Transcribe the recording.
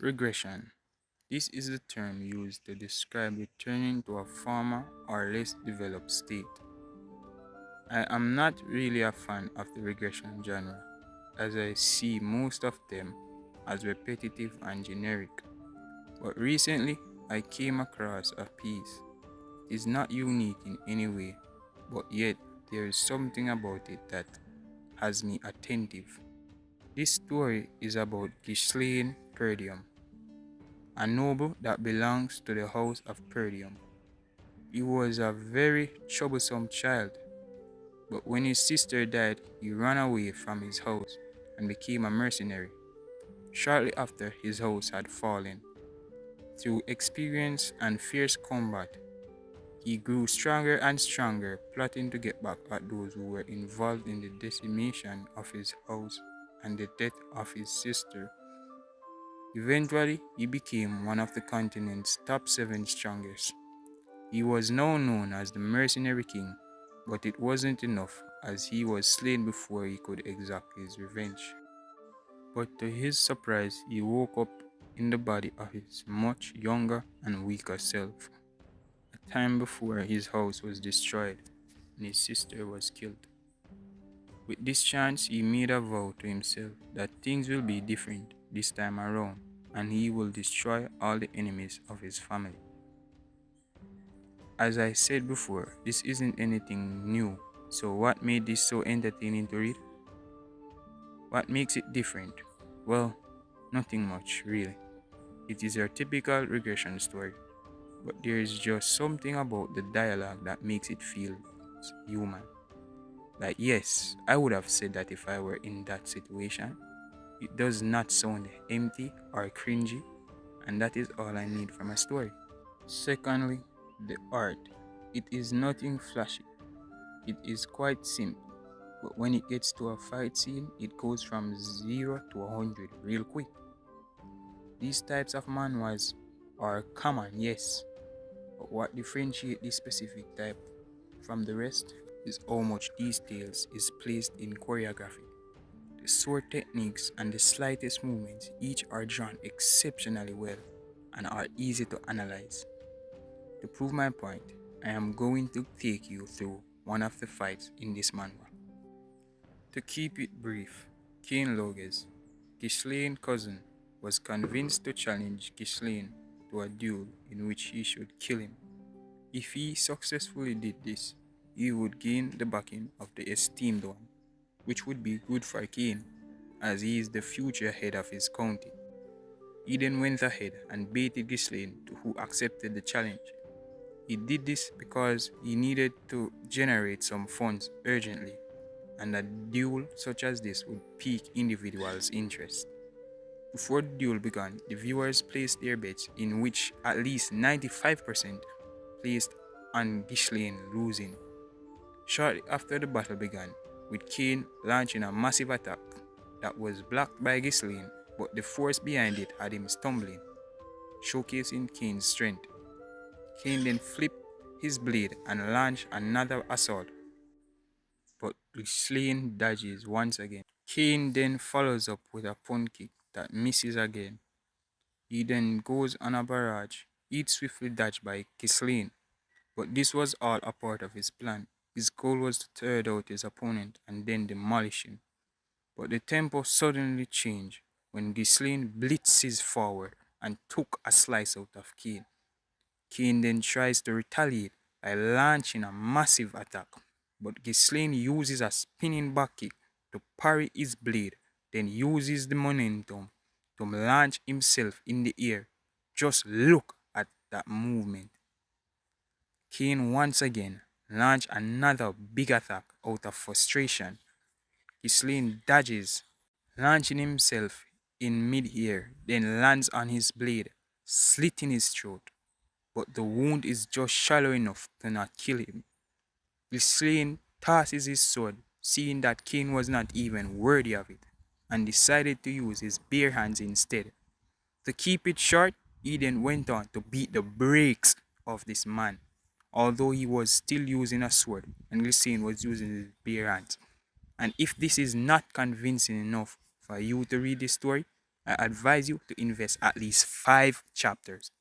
Regression. This is the term used to describe returning to a former or less developed state. I am not really a fan of the regression genre, as I see most of them as repetitive and generic. But recently, I came across a piece. It is not unique in any way, but yet there is something about it that has me attentive. This story is about Ghislaine Perdium, a noble that belongs to the house of Perdium. He was a very troublesome child, but when his sister died, he ran away from his house and became a mercenary. Shortly after his house had fallen, through experience and fierce combat, he grew stronger and stronger, plotting to get back at those who were involved in the decimation of his house and the death of his sister. Eventually, he became one of the continent's top 7 strongest. He was now known as the Mercenary King, but it wasn't enough as he was slain before he could exact his revenge. But to his surprise, he woke up in the body of his much younger and weaker self, a time before his house was destroyed and his sister was killed. With this chance, he made a vow to himself that things will be different this time around and he will destroy all the enemies of his family. As I said before, this isn't anything new, so what made this so entertaining to read? What makes it different? Well, nothing much, really. It is your typical regression story, but there is just something about the dialogue that makes it feel human. Like, yes, I would have said that if I were in that situation. It does not sound empty or cringy, and that is all I need from a story. Secondly, the art. It is nothing flashy. It is quite simple, but when it gets to a fight scene, it goes from 0 to 100 real quick. These types of manhwas are common, yes, but what differentiates this specific type from the rest is how much details is placed in choreography. The sword techniques and the slightest movements each are drawn exceptionally well and are easy to analyze. To prove my point, I am going to take you through one of the fights in this manhwa. To keep it brief, Cain Loges, Ghislaine's cousin, was convinced to challenge Ghislaine to a duel in which he should kill him. If he successfully did this, he would gain the backing of the esteemed one, which would be good for Cain, as he is the future head of his county. He then went ahead and baited Ghislaine, who accepted the challenge. He did this because he needed to generate some funds urgently, and a duel such as this would pique individuals' interest. Before the duel began, the viewers placed their bets in which at least 95% placed on Ghislaine losing. Shortly after the battle began, with Cain launching a massive attack that was blocked by Ghislaine, but the force behind it had him stumbling, showcasing Cain's strength. Cain then flipped his blade and launched another assault, but Ghislaine dodges once again. Cain then follows up with a punt kick that misses again. He then goes on a barrage, each swiftly dodged by Ghislaine, but this was all a part of his plan. His goal was to tear out his opponent and then demolish him. But the tempo suddenly changed when Ghislaine blitzes forward and took a slice out of Cain. Cain then tries to retaliate by launching a massive attack, but Ghislaine uses a spinning back kick to parry his blade, then uses the momentum to launch himself in the air. Just look at that movement. Cain once again launched another big attack out of frustration. Ghislaine dodges, launching himself in mid-air, then lands on his blade, slitting his throat. But the wound is just shallow enough to not kill him. Ghislaine tosses his sword, seeing that Cain was not even worthy of it, and decided to use his bare hands instead. To keep it short, he then went on to beat the brakes off this man, although he was still using a sword and Ghislaine was using his bare hands. And if this is not convincing enough for you to read this story, I advise you to invest at least 5 chapters.